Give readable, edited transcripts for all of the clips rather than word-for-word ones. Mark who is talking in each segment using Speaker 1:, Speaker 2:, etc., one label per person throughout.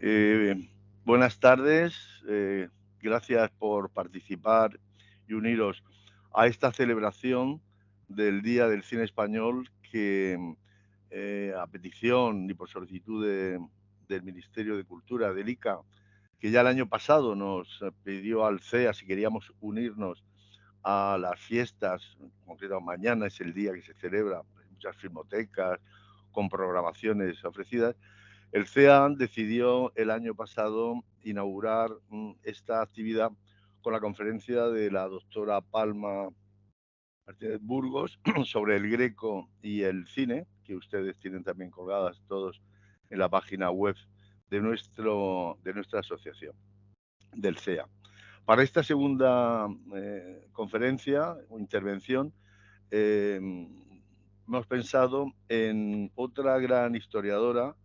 Speaker 1: Eh, Buenas tardes, gracias por participar y uniros a esta celebración del Día del Cine Español que, a petición y por solicitud del Ministerio de Cultura, del ICA, que ya el año pasado nos pidió al CEA si queríamos unirnos a las fiestas, en concreto mañana es el día que se celebra, muchas filmotecas con programaciones ofrecidas. El CEA decidió el año pasado inaugurar esta actividad con la conferencia de la doctora Palma Martínez Burgos sobre el Greco y el cine, que ustedes tienen también colgadas todos en la página web de nuestra asociación, del CEA. Para esta segunda conferencia o intervención, hemos pensado en otra gran historiadora,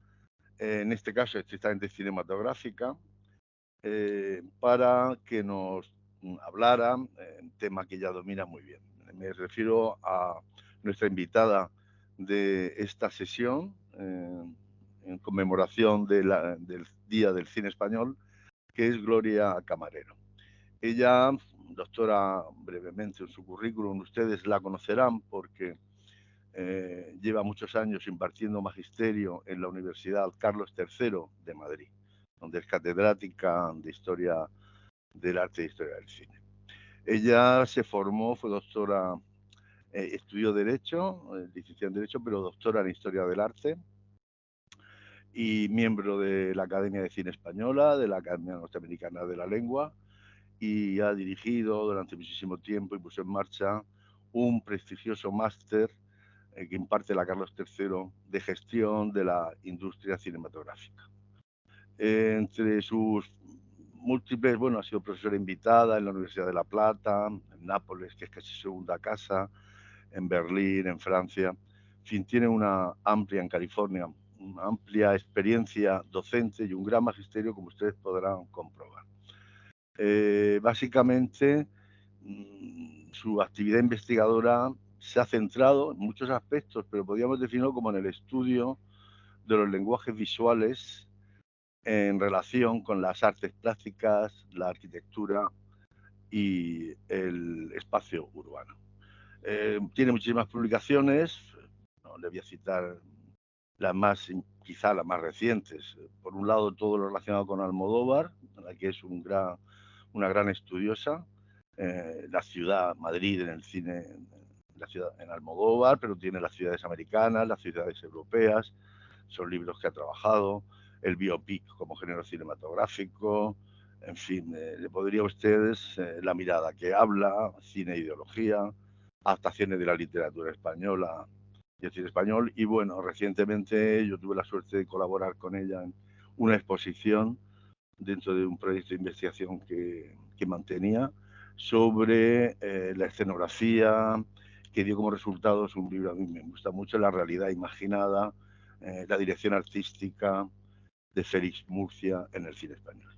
Speaker 1: en este caso estrictamente cinematográfica, para que nos hablara un tema que ella domina muy bien. Me refiero a nuestra invitada de esta sesión, en conmemoración del Día del Cine Español, que es Gloria Camarero. Ella, doctora, brevemente en su currículum, ustedes la conocerán porque lleva muchos años impartiendo magisterio en la Universidad Carlos III de Madrid, donde es catedrática de Historia del Arte e Historia del Cine. Ella se formó, fue doctora, estudió Derecho, licenciada en Derecho, pero doctora en Historia del Arte y miembro de la Academia de Cine Española, de la Academia Norteamericana de la Lengua, y ha dirigido durante muchísimo tiempo y puso en marcha un prestigioso máster que imparte la Carlos III de gestión de la industria cinematográfica. Entre sus múltiples, bueno, ha sido profesora invitada en la Universidad de La Plata, en Nápoles, que es casi su segunda casa, en Berlín, en Francia. En fin, tiene una amplia en California, una amplia experiencia docente y un gran magisterio, como ustedes podrán comprobar. Básicamente, su actividad investigadora se ha centrado en muchos aspectos, pero podríamos definirlo como en el estudio de los lenguajes visuales en relación con las artes plásticas, la arquitectura y el espacio urbano. Tiene muchísimas publicaciones, no le voy a citar las más, quizá las más recientes. Por un lado, todo lo relacionado con Almodóvar, la que es una gran estudiosa, la ciudad, Madrid en el cine, la ciudad en Almodóvar, pero tiene las ciudades americanas, las ciudades europeas, son libros que ha trabajado, el biopic como género cinematográfico, en fin, le podría a ustedes la mirada que habla, cine e ideología, adaptaciones de la literatura española y el cine español, y bueno, recientemente yo tuve la suerte de colaborar con ella en una exposición dentro de un proyecto de investigación que mantenía sobre la escenografía, que dio como resultados un libro, a mí me gusta mucho, La realidad imaginada, la dirección artística de Félix Murcia en el cine español.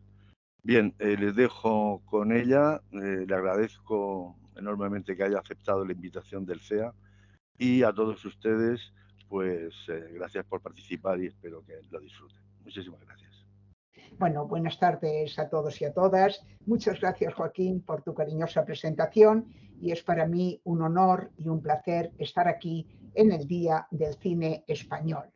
Speaker 1: Bien, les dejo con ella, le agradezco enormemente que haya aceptado la invitación del CEA y a todos ustedes, pues gracias por participar y espero que lo disfruten. Muchísimas gracias.
Speaker 2: Bueno, buenas tardes a todos y a todas. Muchas gracias, Joaquín, por tu cariñosa presentación y es para mí un honor y un placer estar aquí en el Día del Cine Español.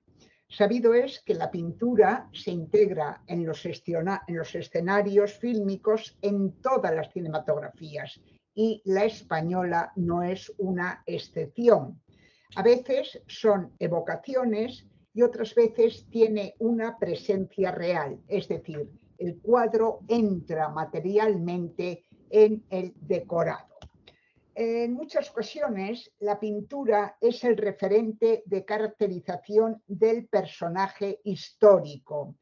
Speaker 2: Sabido es que la pintura se integra en los escenarios fílmicos en todas las cinematografías y la española no es una excepción. A veces son evocaciones y otras veces tiene una presencia real, es decir, el cuadro entra materialmente en el decorado. En muchas ocasiones, la pintura es el referente de caracterización del personaje histórico.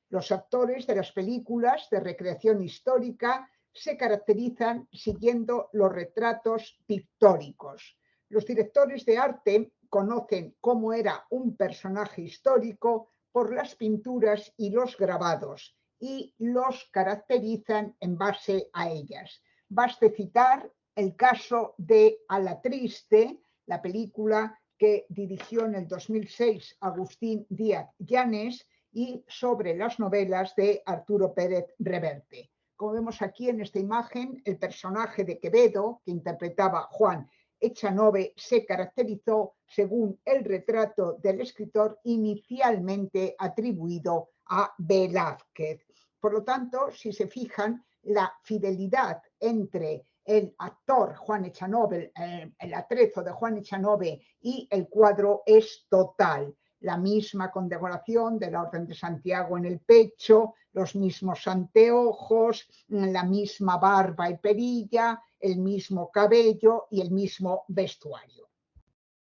Speaker 2: Los actores de las películas de recreación histórica se caracterizan siguiendo los retratos pictóricos. Los directores de arte conocen cómo era un personaje histórico por las pinturas y los grabados y los caracterizan en base a ellas. Baste citar el caso de A la Triste, la película que dirigió en el 2006 Agustín Díaz Llanes y sobre las novelas de Arturo Pérez Reverte. Como vemos aquí en esta imagen, el personaje de Quevedo, que interpretaba Juan Echanove, se caracterizó según el retrato del escritor inicialmente atribuido a Velázquez. Por lo tanto, si se fijan, la fidelidad entre el actor Juan Echanove, el atrezo de Juan Echanove y el cuadro es total. La misma condecoración de la Orden de Santiago en el pecho, los mismos anteojos, la misma barba y perilla, el mismo cabello y el mismo vestuario.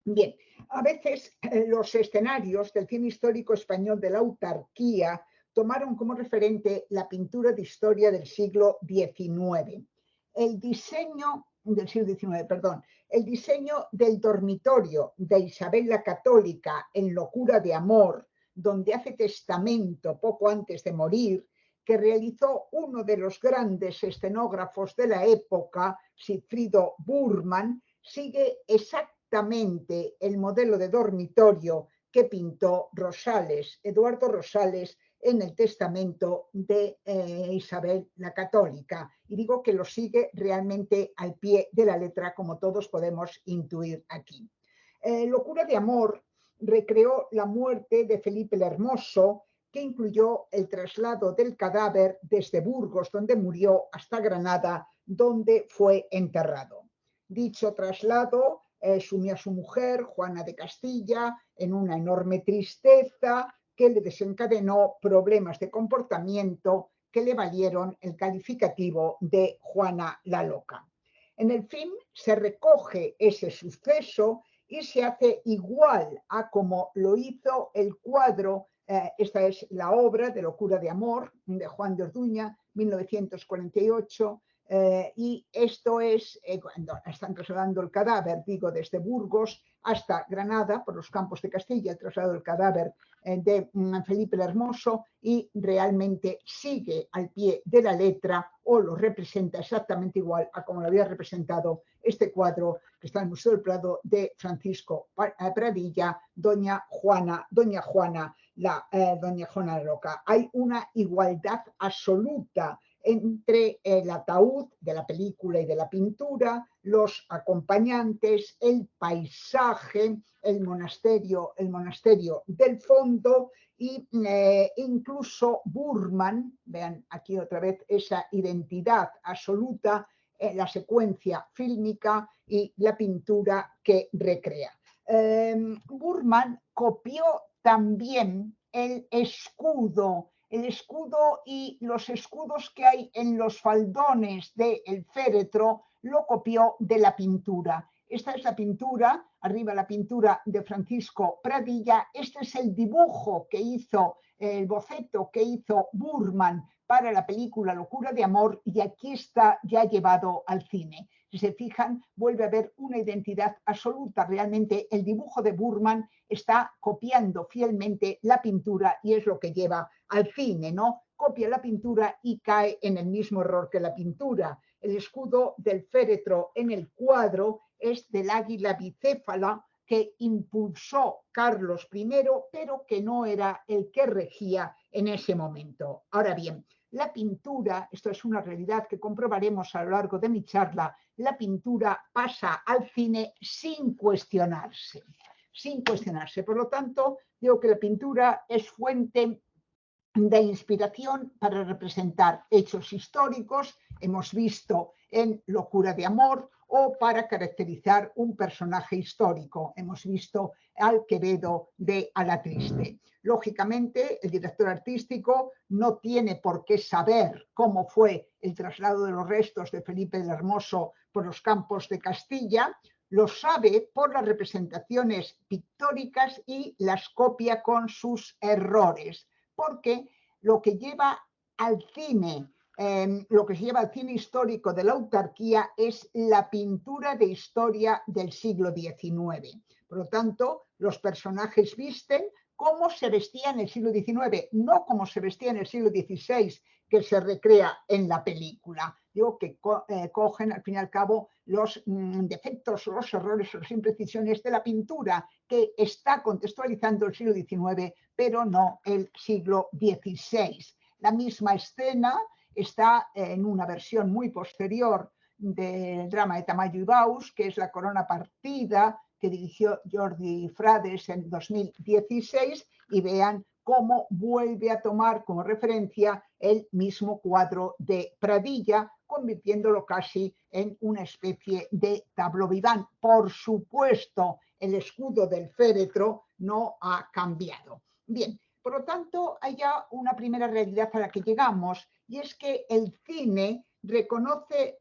Speaker 2: Bien, a veces los escenarios del cine histórico español de la autarquía tomaron como referente la pintura de historia del siglo XIX. El diseño del dormitorio de Isabel la Católica en Locura de Amor, donde hace testamento poco antes de morir, que realizó uno de los grandes escenógrafos de la época, Sigfrido Burman, sigue exactamente el modelo de dormitorio que pintó Rosales, Eduardo Rosales, en el testamento de Isabel la Católica. Y digo que lo sigue realmente al pie de la letra, como todos podemos intuir aquí. Locura de Amor recreó la muerte de Felipe el Hermoso, que incluyó el traslado del cadáver desde Burgos, donde murió, hasta Granada, donde fue enterrado. Dicho traslado sumió a su mujer, Juana de Castilla, en una enorme tristeza que le desencadenó problemas de comportamiento que le valieron el calificativo de Juana la Loca. En el film se recoge ese suceso y se hace igual a como lo hizo el cuadro. Esta es la obra de Locura de Amor de Juan de Orduña, 1948, y esto es cuando están trasladando el cadáver, digo, desde Burgos hasta Granada, por los campos de Castilla, el traslado del cadáver de Felipe el Hermoso, y realmente sigue al pie de la letra o lo representa exactamente igual a como lo había representado este cuadro que está en el Museo del Prado de Francisco Pradilla, Doña Juana la Loca. Hay una igualdad absoluta entre el ataúd de la película y de la pintura, los acompañantes, el paisaje, el monasterio del fondo y incluso Burman, vean aquí otra vez esa identidad absoluta, la secuencia fílmica y la pintura que recrea. Burman copió también el escudo y los escudos que hay en los faldones del féretro, lo copió de la pintura. Esta es la pintura, arriba la pintura de Francisco Pradilla. Este es el dibujo que hizo, el boceto que hizo Burman para la película Locura de Amor, y aquí está ya llevado al cine. Si se fijan, vuelve a haber una identidad absoluta. Realmente el dibujo de Burman está copiando fielmente la pintura y es lo que lleva al cine, ¿no? Copia la pintura y cae en el mismo error que la pintura. El escudo del féretro en el cuadro es del águila bicéfala que impulsó Carlos I, pero que no era el que regía en ese momento. Ahora bien, la pintura, esto es una realidad que comprobaremos a lo largo de mi charla, la pintura pasa al cine sin cuestionarse. Por lo tanto, digo que la pintura es fuente de inspiración para representar hechos históricos, hemos visto en Locura de Amor, o para caracterizar un personaje histórico, hemos visto al Quevedo de A la Triste. Lógicamente, el director artístico no tiene por qué saber cómo fue el traslado de los restos de Felipe el Hermoso por los campos de Castilla, lo sabe por las representaciones pictóricas y las copia con sus errores, porque lo que lleva al cine, lo que se lleva al cine histórico de la autarquía es la pintura de historia del siglo XIX. Por lo tanto, los personajes visten cómo se vestía en el siglo XIX, no como se vestía en el siglo XVI, que se recrea en la película. Digo que cogen al fin y al cabo los defectos, los errores, las imprecisiones de la pintura que está contextualizando el siglo XIX, pero no el siglo XVI. La misma escena está en una versión muy posterior del drama de Tamayo y Baus, que es La corona partida, que dirigió Jordi Frades en 2016, y vean cómo vuelve a tomar como referencia el mismo cuadro de Pradilla, convirtiéndolo casi en una especie de tableau vivant. Por supuesto, el escudo del féretro no ha cambiado. Bien, por lo tanto, hay ya una primera realidad a la que llegamos, y es que el cine reconoce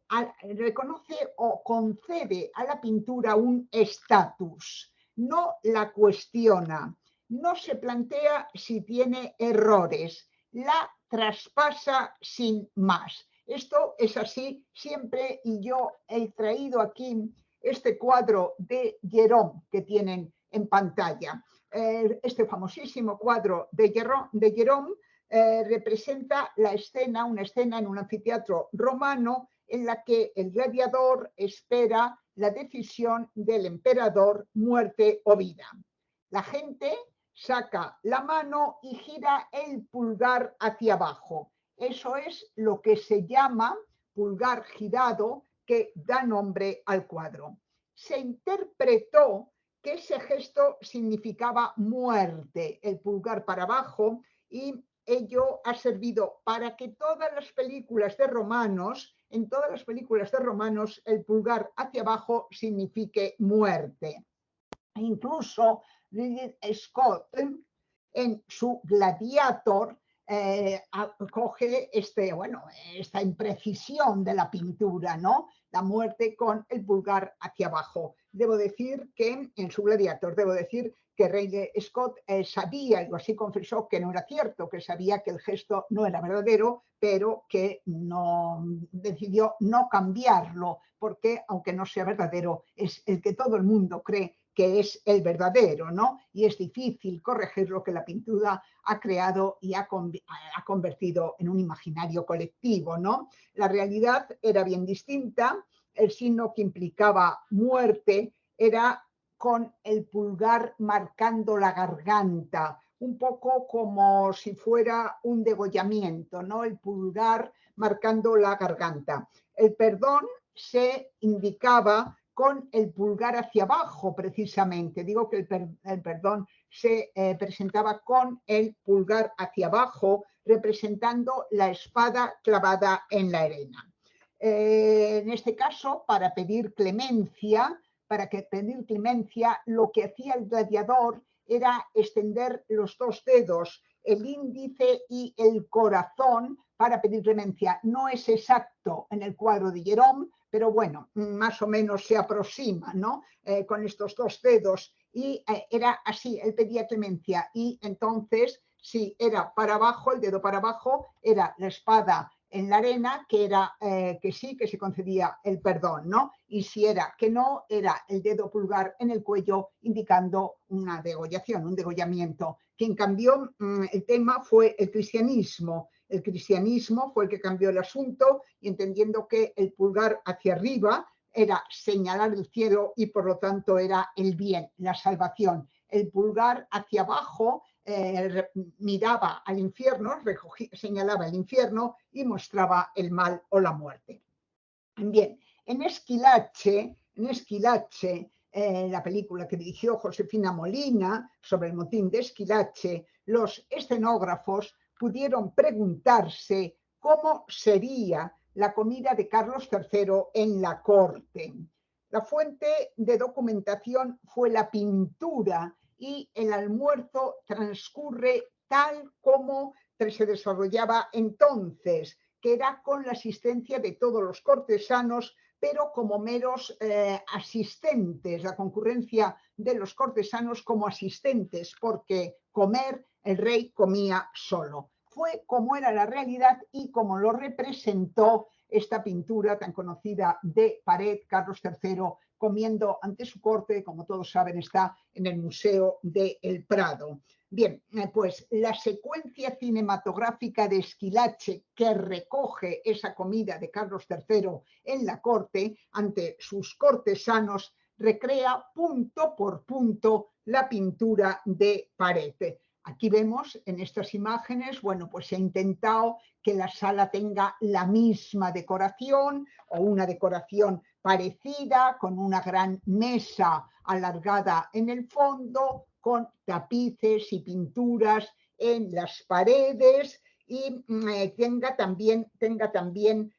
Speaker 2: o concede a la pintura un estatus, no la cuestiona, no se plantea si tiene errores, la traspasa sin más. Esto es así siempre, y yo he traído aquí este cuadro de Gérôme que tienen en pantalla. Este famosísimo cuadro de Gérôme representa la escena, una escena en un anfiteatro romano en la que el gladiador espera la decisión del emperador, muerte o vida. La gente saca la mano y gira el pulgar hacia abajo. Eso es lo que se llama pulgar girado, que da nombre al cuadro. Se interpretó que ese gesto significaba muerte, el pulgar para abajo, y ello ha servido para que todas las películas de romanos, en todas las películas de romanos, el pulgar hacia abajo signifique muerte. Incluso Ridley Scott, en su Gladiator, coge esta imprecisión de la pintura, ¿no? La muerte con el pulgar hacia abajo. Debo decir que en su Gladiator, Ridley Scott sabía, y así confesó, que no era cierto, que sabía que el gesto no era verdadero, pero que decidió no cambiarlo, porque aunque no sea verdadero, es el que todo el mundo cree que es el verdadero, ¿no? Y es difícil corregir lo que la pintura ha creado y ha convertido en un imaginario colectivo, ¿no? La realidad era bien distinta. El signo que implicaba muerte era con el pulgar marcando la garganta, un poco como si fuera un degollamiento, ¿no? El pulgar marcando la garganta. El perdón se indicaba con el pulgar hacia abajo, precisamente. Digo que el perdón se presentaba con el pulgar hacia abajo, representando la espada clavada en la arena. En este caso, para pedir clemencia, lo que hacía el gladiador era extender los dos dedos, el índice y el corazón, para pedir clemencia. No es exacto en el cuadro de Gérôme, pero bueno, más o menos se aproxima, ¿no? Con estos dos dedos. Y era así, él pedía clemencia. Y entonces, si era para abajo, el dedo para abajo, era la espada en la arena, que era que sí, que se concedía el perdón, ¿no? Y si era que no, era el dedo pulgar en el cuello, indicando una degollación, un degollamiento. Quien cambió el tema fue el cristianismo. El cristianismo fue el que cambió el asunto, y entendiendo que el pulgar hacia arriba era señalar el cielo y por lo tanto era el bien, la salvación. El pulgar hacia abajo miraba al infierno, señalaba el infierno y mostraba el mal o la muerte. Bien, en Esquilache, la película que dirigió Josefina Molina sobre el motín de Esquilache, los escenógrafos pudieron preguntarse cómo sería la comida de Carlos III en la corte. La fuente de documentación fue la pintura, y el almuerzo transcurre tal como se desarrollaba entonces, que era con la asistencia de todos los cortesanos, pero como meros asistentes, la concurrencia de los cortesanos como asistentes, porque comer, el rey comía solo. Fue como era la realidad y como lo representó esta pintura tan conocida de pared, Carlos III comiendo ante su corte, como todos saben, está en el Museo del Prado. Bien, pues la secuencia cinematográfica de Esquilache que recoge esa comida de Carlos III en la corte ante sus cortesanos recrea punto por punto la pintura de pared. Aquí vemos en estas imágenes, bueno, pues se ha intentado que la sala tenga la misma decoración o una decoración parecida, con una gran mesa alargada en el fondo, con tapices y pinturas en las paredes y tenga también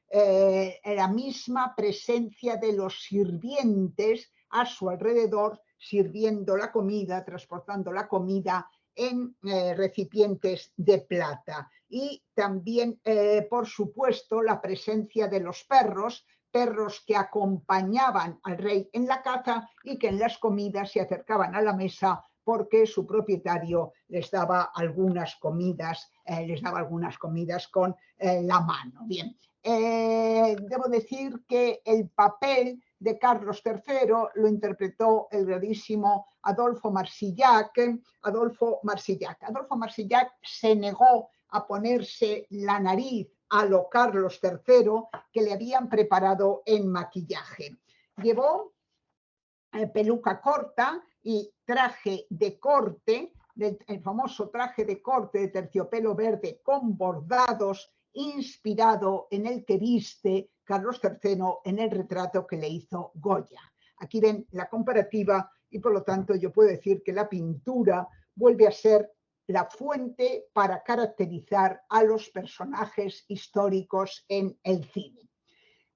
Speaker 2: la misma presencia de los sirvientes a su alrededor, sirviendo la comida, transportando la comida en recipientes de plata. Y también, por supuesto, la presencia de los perros que acompañaban al rey en la caza y que en las comidas se acercaban a la mesa porque su propietario les daba algunas comidas con la mano. Bien, debo decir que el papel de Carlos III lo interpretó el gradísimo Adolfo Marsillac. Adolfo Marsillac se negó a ponerse la nariz a lo Carlos III que le habían preparado en maquillaje. Llevó peluca corta y traje de corte, el famoso traje de corte de terciopelo verde con bordados, inspirado en el que viste Carlos III en el retrato que le hizo Goya. Aquí ven la comparativa y por lo tanto yo puedo decir que la pintura vuelve a ser la fuente para caracterizar a los personajes históricos en el cine.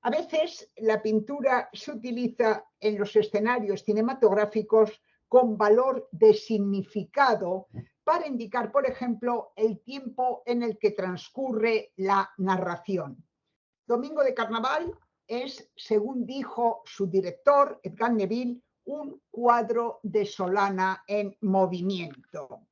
Speaker 2: A veces la pintura se utiliza en los escenarios cinematográficos con valor de significado para indicar, por ejemplo, el tiempo en el que transcurre la narración. Domingo de Carnaval es, según dijo su director, Edgar Neville, un cuadro de Solana en movimiento.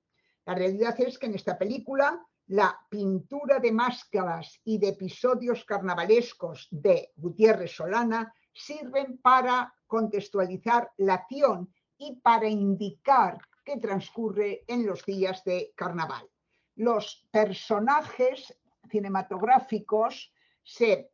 Speaker 2: La realidad es que en esta película la pintura de máscaras y de episodios carnavalescos de Gutiérrez Solana sirven para contextualizar la acción y para indicar que transcurre en los días de carnaval. Los personajes cinematográficos se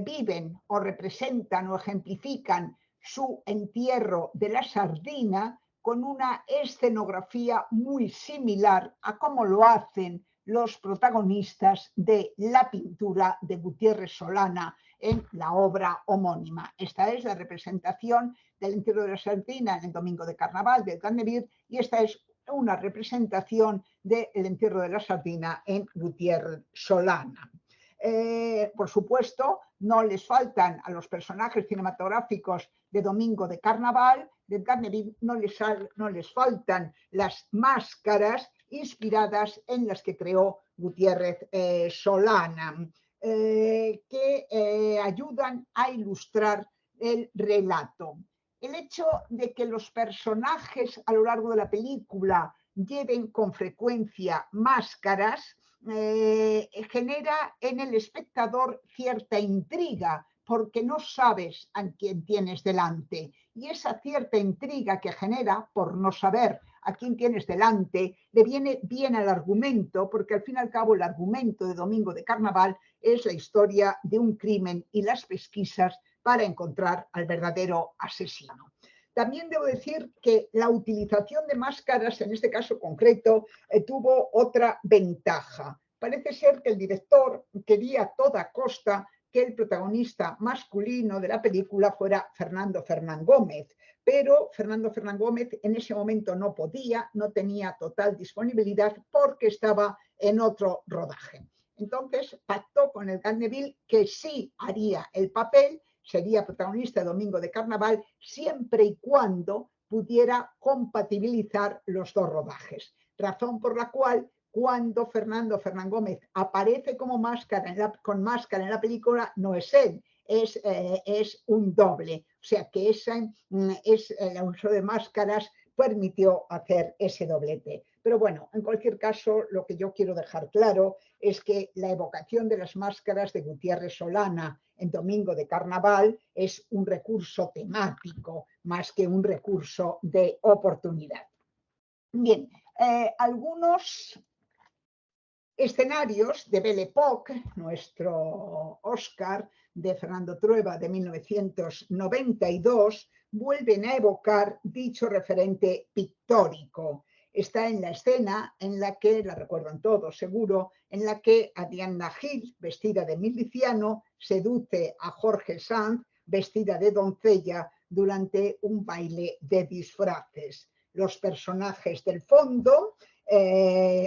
Speaker 2: viven o representan o ejemplifican su entierro de la sardina con una escenografía muy similar a cómo lo hacen los protagonistas de la pintura de Gutiérrez Solana en la obra homónima. Esta es la representación del entierro de la sardina en el Domingo de Carnaval de Edgar Neville y esta es una representación del entierro de la sardina en Gutiérrez Solana. Por supuesto, no les faltan a los personajes cinematográficos de Domingo de Carnaval, de Edgar Neville, no les faltan las máscaras inspiradas en las que creó Gutiérrez Solana, que ayudan a ilustrar el relato. El hecho de que los personajes a lo largo de la película lleven con frecuencia máscaras genera en el espectador cierta intriga porque no sabes a quién tienes delante y esa cierta intriga que genera por no saber a quién tienes delante le viene bien al argumento porque al fin y al cabo el argumento de Domingo de Carnaval es la historia de un crimen y las pesquisas para encontrar al verdadero asesino. También debo decir que la utilización de máscaras, en este caso concreto, tuvo otra ventaja. Parece ser que el director quería a toda costa que el protagonista masculino de la película fuera Fernando Fernán Gómez, pero Fernando Fernán Gómez en ese momento no podía, no tenía total disponibilidad porque estaba en otro rodaje. Entonces pactó con Edgar Neville que sí haría el papel, sería protagonista de Domingo de Carnaval siempre y cuando pudiera compatibilizar los dos rodajes. Razón por la cual cuando Fernando Fernán Gómez aparece como con máscara en la película no es él, es un doble. O sea que el uso de máscaras permitió hacer ese doblete. Pero bueno, en cualquier caso, lo que yo quiero dejar claro es que la evocación de las máscaras de Gutiérrez Solana en Domingo de Carnaval es un recurso temático más que un recurso de oportunidad. Bien, algunos escenarios de Belle Époque, nuestro Oscar de Fernando Trueba de 1992, vuelven a evocar dicho referente pictórico. Está en la escena en la que, la recuerdan todos seguro, en la que Ariadna Gil, vestida de miliciano, seduce a Jorge Sanz, vestida de doncella, durante un baile de disfraces. Los personajes del fondo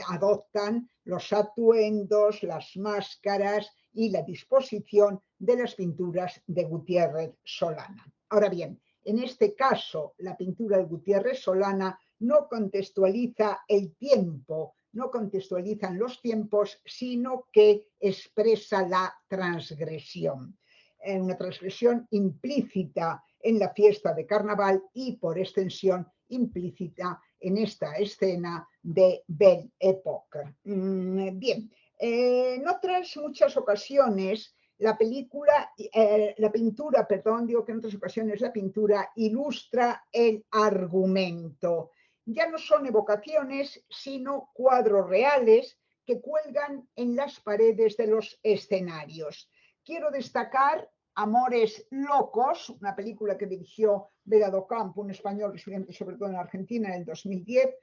Speaker 2: adoptan los atuendos, las máscaras y la disposición de las pinturas de Gutiérrez Solana. Ahora bien, en este caso, la pintura de Gutiérrez Solana no contextualiza el tiempo, no contextualizan los tiempos, sino que expresa la transgresión. Una transgresión implícita en la fiesta de Carnaval y, por extensión, implícita en esta escena de Belle Époque. Bien, en otras muchas ocasiones la pintura, la pintura ilustra el argumento. Ya no son evocaciones, sino cuadros reales que cuelgan en las paredes de los escenarios. Quiero destacar Amores Locos, una película que dirigió Vera Docampo, un español residente sobre todo en Argentina en el 2010,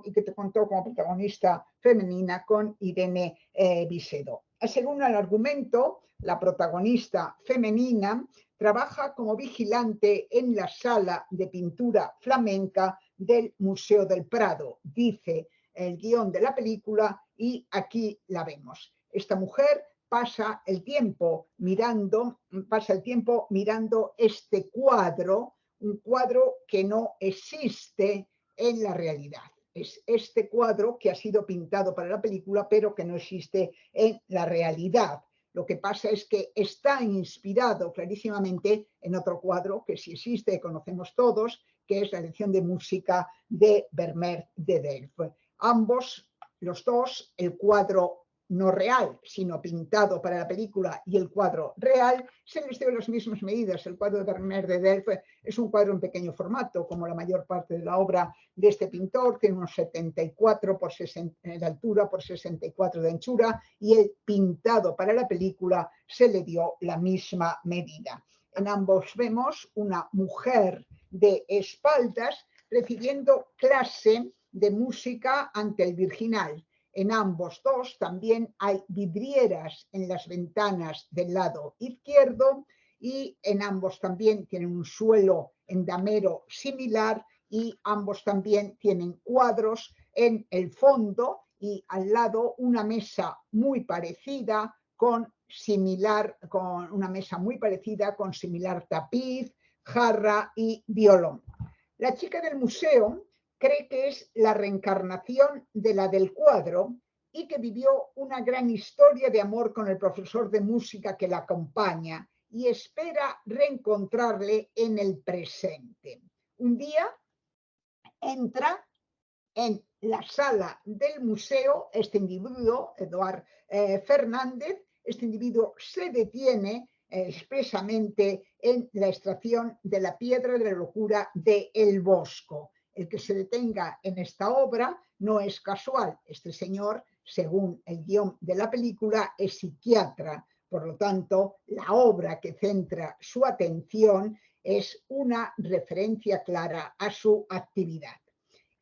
Speaker 2: y que te contó como protagonista femenina con Irene Visedo. Según el argumento, la protagonista femenina trabaja como vigilante en la sala de pintura flamenca del Museo del Prado, dice el guión de la película, y aquí la vemos. Esta mujer pasa el tiempo mirando este cuadro, un cuadro que no existe en la realidad. Es este cuadro que ha sido pintado para la película, pero que no existe en la realidad. Lo que pasa es que está inspirado clarísimamente en otro cuadro que sí existe, conocemos todos, que es la lección de música de Vermeer de Delft. Ambos, los dos, el cuadro no real, sino pintado para la película, y el cuadro real, se les dio las mismas medidas. El cuadro de Vermeer de Delft es un cuadro en pequeño formato, como la mayor parte de la obra de este pintor, tiene unos 74 por 60 de altura por 64 de anchura, y el pintado para la película se le dio la misma medida. En ambos vemos una mujer de espaldas recibiendo clase de música ante el virginal. En ambos dos también hay vidrieras en las ventanas del lado izquierdo, y en ambos también tienen un suelo en damero similar, y ambos también tienen cuadros en el fondo y al lado una mesa muy parecida con similar tapiz, jarra y violón. La chica del museo cree que es la reencarnación de la del cuadro y que vivió una gran historia de amor con el profesor de música que la acompaña, y espera reencontrarle en el presente. Un día entra en la sala del museo este individuo, Eduard Fernández. Este individuo se detiene expresamente en la extracción de la piedra de la locura de El Bosco. El que se detenga en esta obra no es casual. Este señor, según el guión de la película, es psiquiatra. Por lo tanto, la obra que centra su atención es una referencia clara a su actividad.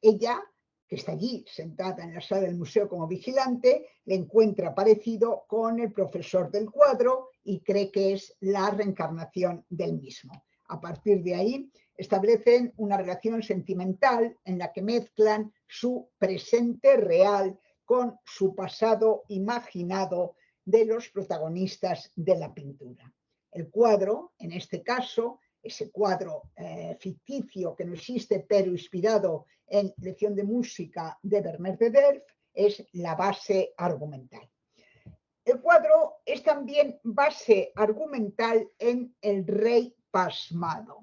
Speaker 2: Ella, que está allí sentada en la sala del museo como vigilante, le encuentra parecido con el profesor del cuadro y cree que es la reencarnación del mismo. A partir de ahí, establecen una relación sentimental en la que mezclan su presente real con su pasado imaginado de los protagonistas de la pintura. El cuadro, en este caso, ese cuadro ficticio que no existe, pero inspirado en Lección de música de Vermeer de Delft, es la base argumental. El cuadro es también base argumental en El Rey Pasmado.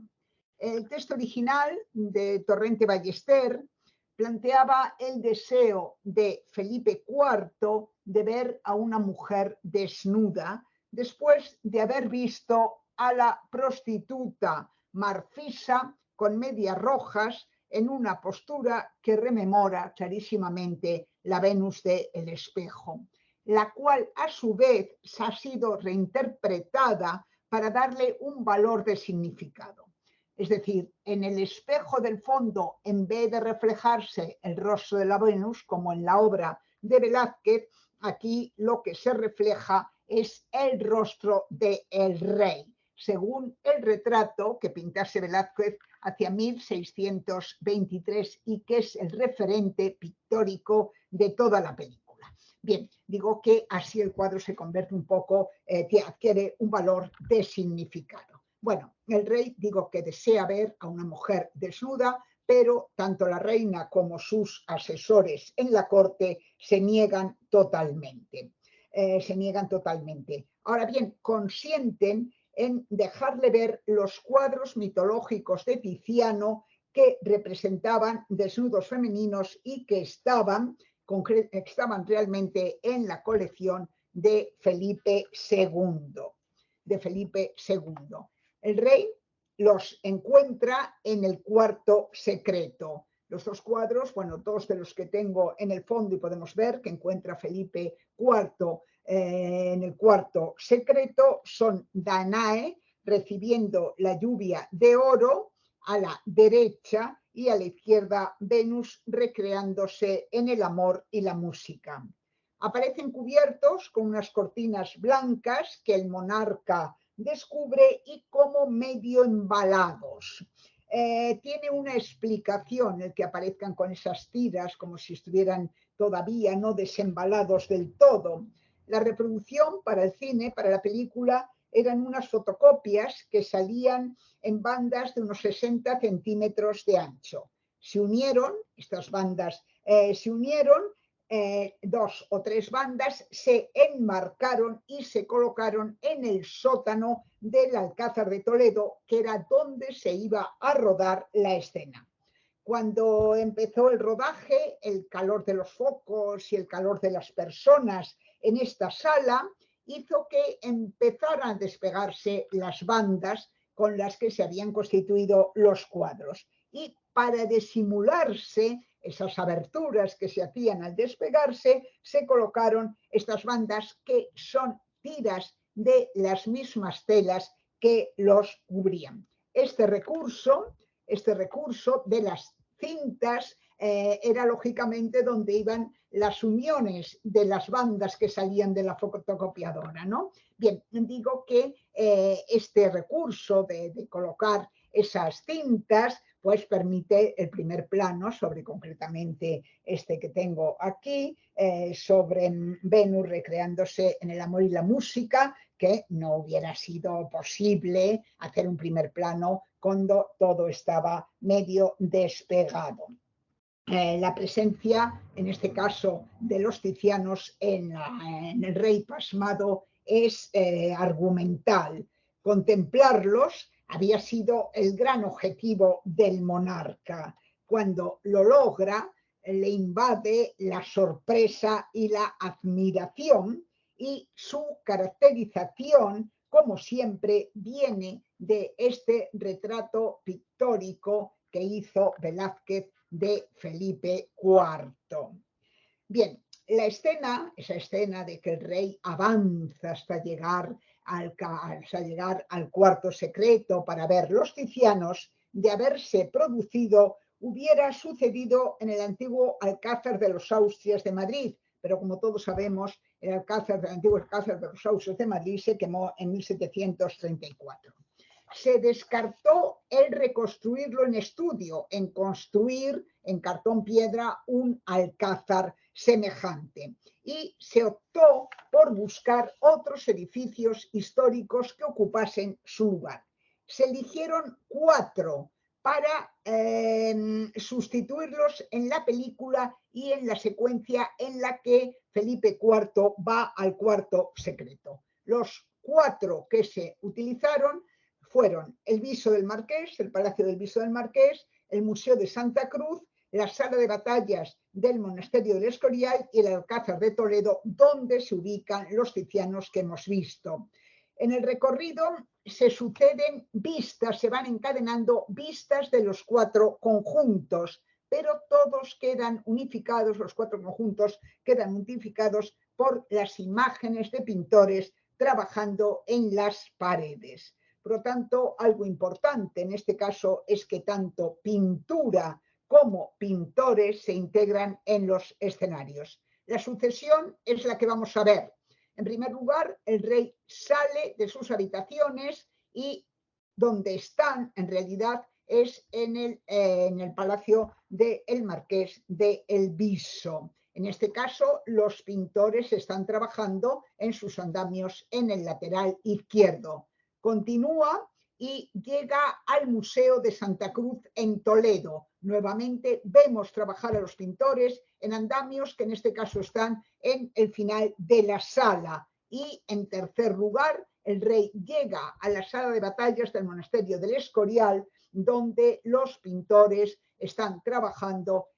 Speaker 2: El texto original de Torrente Ballester planteaba el deseo de Felipe IV de ver a una mujer desnuda después de haber visto a la prostituta Marfisa con medias rojas en una postura que rememora clarísimamente la Venus de El Espejo, la cual a su vez ha sido reinterpretada para darle un valor de significado. Es decir, en el espejo del fondo, en vez de reflejarse el rostro de la Venus, como en la obra de Velázquez, aquí lo que se refleja es el rostro del rey, según el retrato que pintase Velázquez hacia 1623 y que es el referente pictórico de toda la película. Bien, digo que así el cuadro se convierte un poco, adquiere un valor de significado. Bueno, el rey, digo que desea ver a una mujer desnuda, pero tanto la reina como sus asesores en la corte se niegan totalmente. Ahora bien, consienten en dejarle ver los cuadros mitológicos de Tiziano que representaban desnudos femeninos y que estaban realmente en la colección de Felipe II. El rey los encuentra en el cuarto secreto. Los dos cuadros, bueno, dos de los que tengo en el fondo y podemos ver que encuentra Felipe IV en el cuarto secreto, son Danae recibiendo la lluvia de oro a la derecha y a la izquierda Venus recreándose en el amor y la música. Aparecen cubiertos con unas cortinas blancas que el monarca descubre y como medio embalados. Tiene una explicación el que aparezcan con esas tiras como si estuvieran todavía no desembalados del todo. La reproducción para el cine, para la película, eran unas fotocopias que salían en bandas de unos 60 centímetros de ancho. Estas bandas se unieron, dos o tres bandas se enmarcaron y se colocaron en el sótano del Alcázar de Toledo, que era donde se iba a rodar la escena. Cuando empezó el rodaje, el calor de los focos y el calor de las personas en esta sala hizo que empezaran a despegarse las bandas con las que se habían constituido los cuadros. Y para disimularse esas aberturas que se hacían al despegarse, se colocaron estas bandas que son tiras de las mismas telas que los cubrían. Este recurso de las cintas era lógicamente donde iban las uniones de las bandas que salían de la fotocopiadora, ¿no? Bien, digo que este recurso de colocar esas cintas pues permite el primer plano sobre concretamente este que tengo aquí, sobre Venus recreándose en el amor y la música, que no hubiera sido posible hacer un primer plano cuando todo estaba medio despegado. La presencia, en este caso, de los tizianos en el rey pasmado es argumental. Contemplarlos había sido el gran objetivo del monarca. Cuando lo logra, le invade la sorpresa y la admiración, y su caracterización, como siempre, viene de este retrato pictórico que hizo Velázquez de Felipe IV. Bien, esa escena de que el rey avanza hasta llegar al cuarto secreto para ver los tizianos, de haberse producido, hubiera sucedido en el antiguo Alcázar de los Austrias de Madrid, pero como todos sabemos, el antiguo Alcázar de los Austrias de Madrid se quemó en 1734. Se descartó el reconstruirlo en estudio, en construir en cartón piedra un alcázar semejante, y se optó por buscar otros edificios históricos que ocupasen su lugar. Se eligieron 4 para sustituirlos en la película y en la secuencia en la que Felipe IV va al cuarto secreto. Los 4 que se utilizaron fueron el Viso del Marqués, el Palacio del Viso del Marqués, el Museo de Santa Cruz la sala de batallas del Monasterio del Escorial y el Alcázar de Toledo, donde se ubican los Ticianos que hemos visto. En el recorrido se suceden vistas, se van encadenando vistas de los 4 conjuntos, pero todos quedan unificados, los 4 conjuntos quedan unificados por las imágenes de pintores trabajando en las paredes. Por lo tanto, algo importante en este caso es que tanto pintura como pintores se integran en los escenarios. La sucesión es la que vamos a ver. En primer lugar, el rey sale de sus habitaciones y donde están en realidad es en el palacio del marqués de El Viso. En este caso, los pintores están trabajando en sus andamios en el lateral izquierdo. Continúa y llega al Museo de Santa Cruz en Toledo. Nuevamente vemos trabajar a los pintores en andamios que en este caso están en el final de la sala. Y en tercer lugar, el rey llega a la sala de batallas del Monasterio del Escorial, donde los pintores están trabajando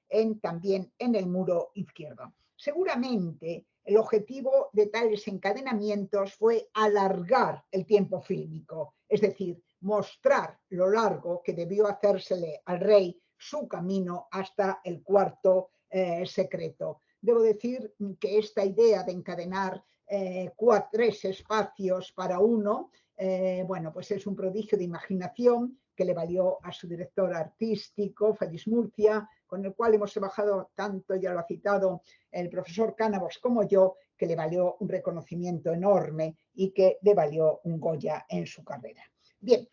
Speaker 2: también en el muro izquierdo. Seguramente el objetivo de tales encadenamientos fue alargar el tiempo fílmico, es decir, mostrar lo largo que debió hacérsele al rey su camino hasta el cuarto secreto. Debo decir que esta idea de encadenar 3 espacios para uno, bueno, pues es un prodigio de imaginación que le valió a su director artístico, Félix Murcia, con el cual hemos trabajado tanto, ya lo ha citado el profesor Cánavos como yo, que le valió un reconocimiento enorme y que le valió un Goya en su carrera. Bien,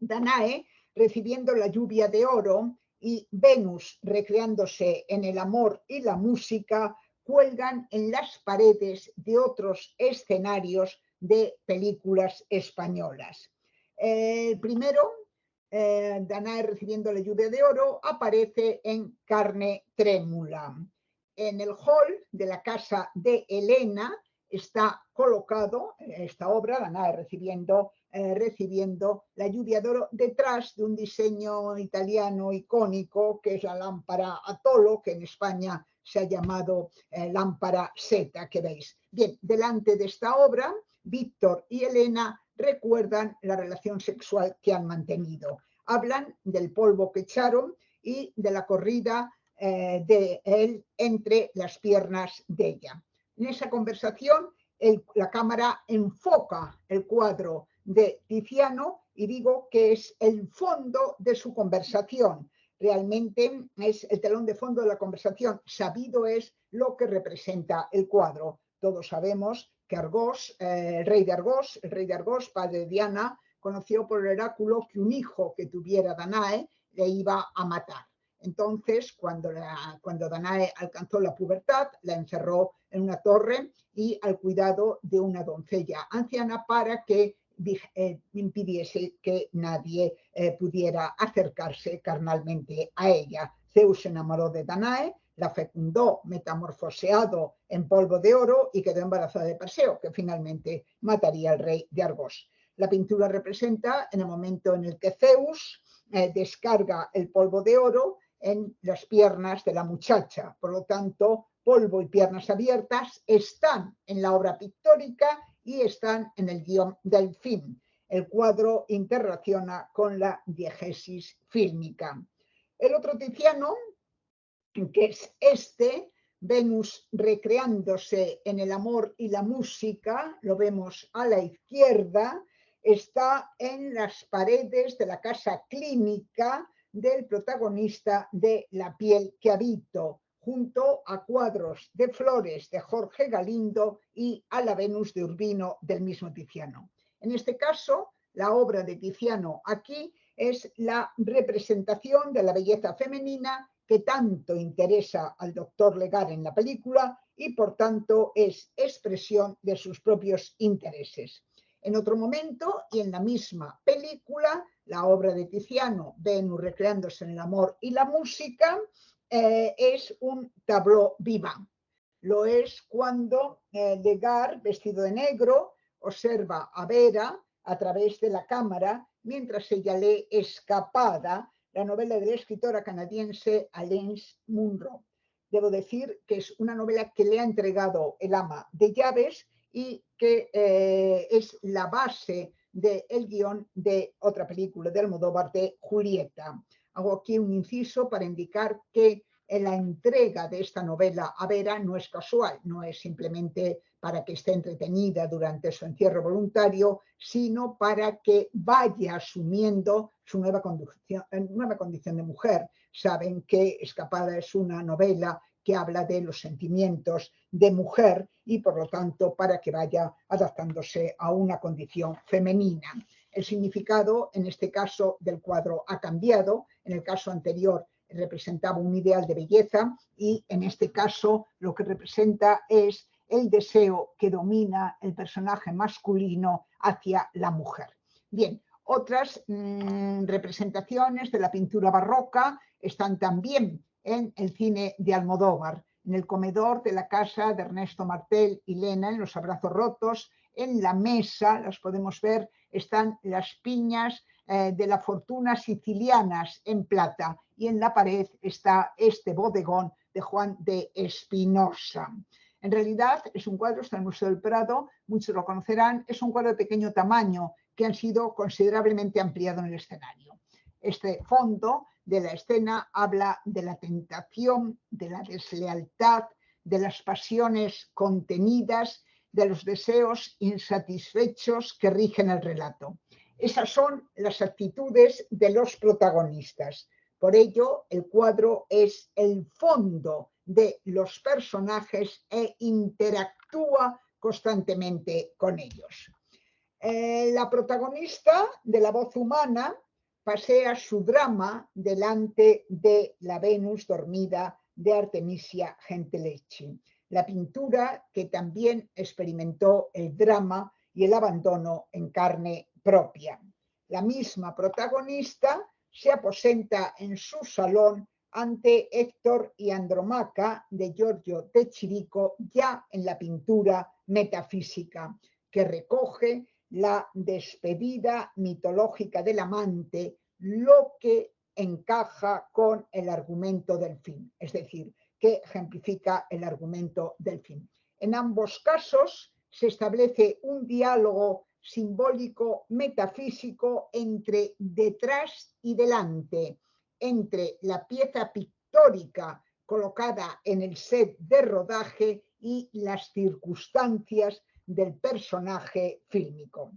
Speaker 2: Danae recibiendo la lluvia de oro y Venus recreándose en el amor y la música cuelgan en las paredes de otros escenarios de películas españolas. El primero, Danae recibiendo la lluvia de oro, aparece en Carne trémula. En el hall de la casa de Elena está colocado esta obra, Danae recibiendo la lluvia de oro, detrás de un diseño italiano icónico que es la lámpara Atolo, que en España se ha llamado lámpara Seta, que veis. Bien, delante de esta obra, Víctor y Elena recuerdan la relación sexual que han mantenido. Hablan del polvo que echaron y de la corrida de él entre las piernas de ella. En esa conversación, la cámara enfoca el cuadro de Tiziano y digo que es el fondo de su conversación. Realmente es el telón de fondo de la conversación. Sabido es lo que representa el cuadro. Todos sabemos que Argos, el rey de Argos, padre de Diana, conoció por el oráculo que un hijo que tuviera Danae le iba a matar. Entonces, cuando Danae alcanzó la pubertad, la encerró en una torre y al cuidado de una doncella anciana para que impidiese que nadie pudiera acercarse carnalmente a ella. Zeus se enamoró de Danae, la fecundó metamorfoseado en polvo de oro y quedó embarazada de Perseo, que finalmente mataría al rey de Argos. La pintura representa en el momento en el que Zeus descarga el polvo de oro en las piernas de la muchacha. Por lo tanto, polvo y piernas abiertas están en la obra pictórica y están en el guión del film. El cuadro interrelaciona con la diegesis fílmica. El otro Tiziano, que es Venus recreándose en el amor y la música, lo vemos a la izquierda, está en las paredes de la casa clínica del protagonista de La piel que habito, junto a cuadros de flores de Jorge Galindo y a la Venus de Urbino del mismo Tiziano. En este caso, la obra de Tiziano aquí es la representación de la belleza femenina que tanto interesa al doctor Legar en la película y por tanto es expresión de sus propios intereses. En otro momento y en la misma película, la obra de Tiziano, Venus recreándose en el amor y la música, es un tableau vivant. Lo es cuando Legar, vestido de negro, observa a Vera a través de la cámara mientras ella lee Escapada, la novela de la escritora canadiense Alain Munro. Debo decir que es una novela que le ha entregado el ama de llaves y que es la base del guión de otra película de Almodóvar, de Julieta. Hago aquí un inciso para indicar que la entrega de esta novela a Vera no es casual, no es simplemente para que esté entretenida durante su encierro voluntario, sino para que vaya asumiendo su nueva condición de mujer. Saben que Escapada es una novela que habla de los sentimientos de mujer y, por lo tanto, para que vaya adaptándose a una condición femenina. El significado, en este caso, del cuadro ha cambiado. En el caso anterior representaba un ideal de belleza y, en este caso, lo que representa es el deseo que domina el personaje masculino hacia la mujer. Bien, otras representaciones de la pintura barroca están también en el cine de Almodóvar, en el comedor de la casa de Ernesto Martel y Lena, en Los abrazos rotos. En la mesa, las podemos ver, están las piñas de la fortuna sicilianas en plata, y en la pared está este bodegón de Juan de Espinosa. En realidad es un cuadro, está en el Museo del Prado, muchos lo conocerán, es un cuadro de pequeño tamaño que han sido considerablemente ampliado en el escenario. Este fondo de la escena habla de la tentación, de la deslealtad, de las pasiones contenidas, de los deseos insatisfechos que rigen el relato. Esas son las actitudes de los protagonistas. Por ello, el cuadro es el fondo de los personajes e interactúa constantemente con ellos. La protagonista de La voz humana pasea su drama delante de la Venus dormida de Artemisia Gentileschi, la pintura que también experimentó el drama y el abandono en carne propia. La misma protagonista se aposenta en su salón ante Héctor y Andromaca de Giorgio de Chirico, ya en la pintura metafísica, que recoge la despedida mitológica del amante, lo que encaja con el argumento del fin, es decir, que ejemplifica el argumento del fin. En ambos casos se establece un diálogo simbólico metafísico entre detrás y delante, entre la pieza pictórica colocada en el set de rodaje y las circunstancias del personaje fílmico.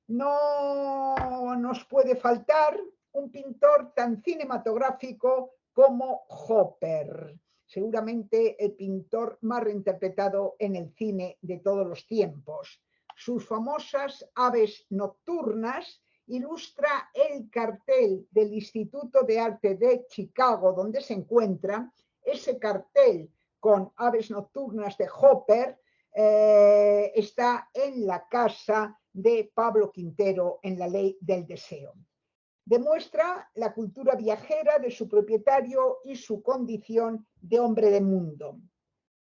Speaker 2: No nos puede faltar un pintor tan cinematográfico como Hopper, seguramente el pintor más reinterpretado en el cine de todos los tiempos. Sus famosas Aves nocturnas ilustra el cartel del Instituto de Arte de Chicago, donde se encuentra. Ese cartel con Aves nocturnas de Hopper está en la casa de Pablo Quintero en La ley del deseo. Demuestra la cultura viajera de su propietario y su condición de hombre de mundo.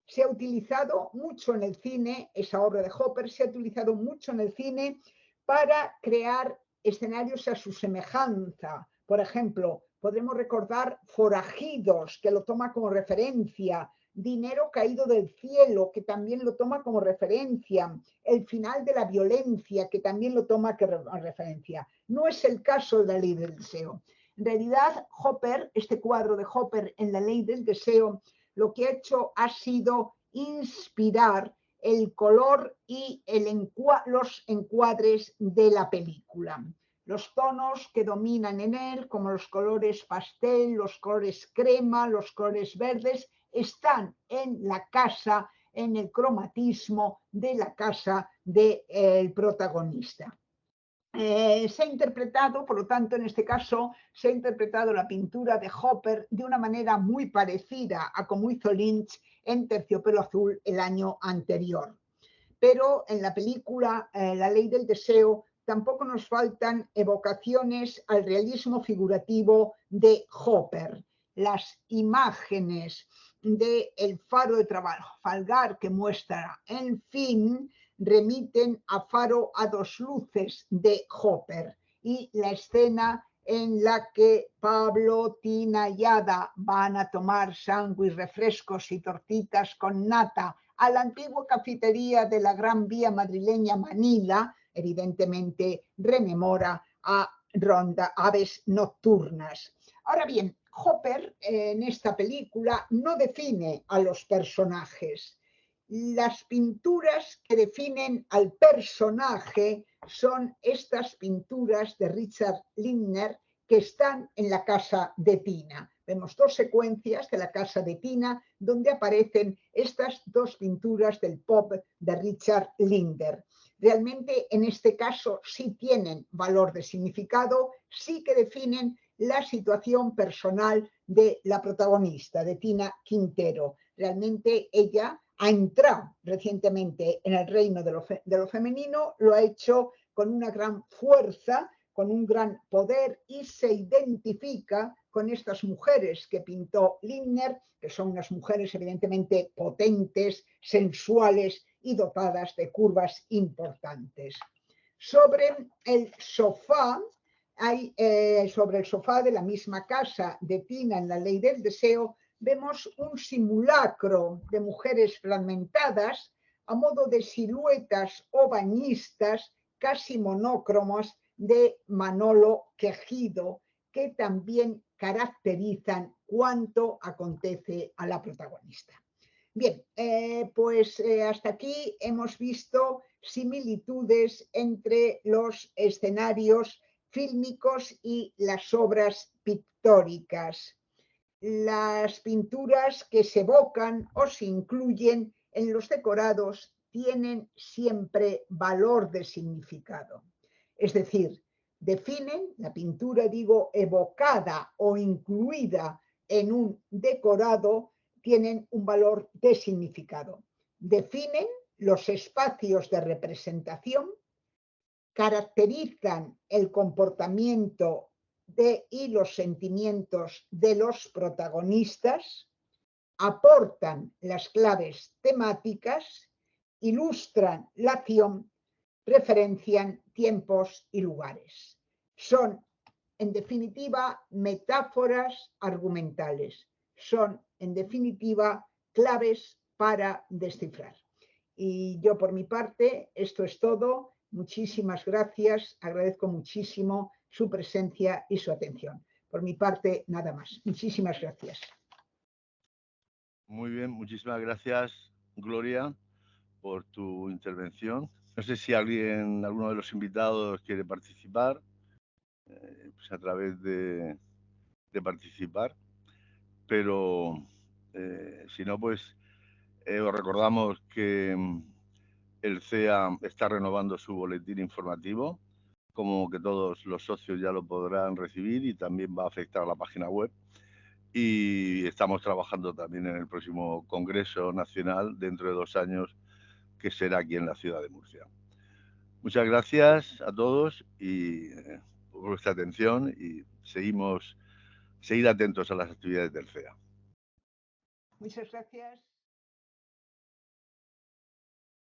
Speaker 2: Se ha utilizado mucho en el cine, esa obra de Hopper se ha utilizado mucho en el cine para crear escenarios a su semejanza. Por ejemplo, podemos recordar Forajidos, que lo toma como referencia, Dinero caído del cielo, que también lo toma como referencia, El final de la violencia, que también lo toma como referencia. No es el caso de La ley del deseo. En realidad, Hopper, este cuadro de Hopper en La ley del deseo, lo que ha hecho ha sido inspirar el color y los encuadres de la película. Los tonos que dominan en él, como los colores pastel, los colores crema, los colores verdes, están en la casa, en el cromatismo de la casa del protagonista. Se ha interpretado, por lo tanto, en este caso, se ha interpretado la pintura de Hopper de una manera muy parecida a como hizo Lynch en Terciopelo Azul el año anterior. Pero en la película La ley del deseo tampoco nos faltan evocaciones al realismo figurativo de Hopper. Las imágenes del faro de Trafalgar que muestra el fin remiten a Faro a dos luces de Hopper, y la escena en la que Pablo, Tina y Ada van a tomar sándwich, refrescos y tortitas con nata a la antigua cafetería de la Gran Vía madrileña Manila, evidentemente rememora a Ronda, Aves Nocturnas. Ahora bien, Hopper en esta película no define a los personajes. Las pinturas que definen al personaje son estas pinturas de Richard Lindner que están en la casa de Tina. Vemos dos secuencias de la casa de Tina donde aparecen estas dos pinturas del pop de Richard Lindner. Realmente en este caso sí tienen valor de significado, sí que definen la situación personal de la protagonista, de Tina Quintero. Realmente ella ha entrado recientemente en el reino de lo femenino, lo ha hecho con una gran fuerza, con un gran poder y se identifica con estas mujeres que pintó Lindner, que son unas mujeres evidentemente potentes, sensuales y dotadas de curvas importantes. Sobre el sofá, sobre el sofá de la misma casa de Tina en La Ley del Deseo, vemos un simulacro de mujeres fragmentadas a modo de siluetas o bañistas casi monócromas de Manolo Quejido, que también caracterizan cuánto acontece a la protagonista. Bien, hasta aquí hemos visto similitudes entre los escenarios fílmicos y las obras pictóricas. Las pinturas que se evocan o se incluyen en los decorados tienen siempre valor de significado. Es decir, definen la pintura, digo, evocada o incluida en un decorado, tienen un valor de significado. Definen los espacios de representación, caracterizan el comportamiento y los sentimientos de los protagonistas, aportan las claves temáticas, ilustran la acción, referencian tiempos y lugares. Son, en definitiva, metáforas argumentales. Son, en definitiva, claves para descifrar. Y yo, por mi parte, esto es todo. Muchísimas gracias. Agradezco muchísimo su presencia y su atención. Por mi parte, nada más. Muchísimas gracias.
Speaker 1: Muy bien, muchísimas gracias, Gloria, por tu intervención. No sé si alguno de los invitados quiere participar, pues a través de participar, pero si no, pues os recordamos que el CEA está renovando su boletín informativo, como que todos los socios ya lo podrán recibir y también va a afectar a la página web. Y estamos trabajando también en el próximo Congreso Nacional dentro de 2 años, que será aquí en la ciudad de Murcia. Muchas gracias a todos y por vuestra atención y seguid atentos a las actividades del CEA.
Speaker 2: Muchas gracias.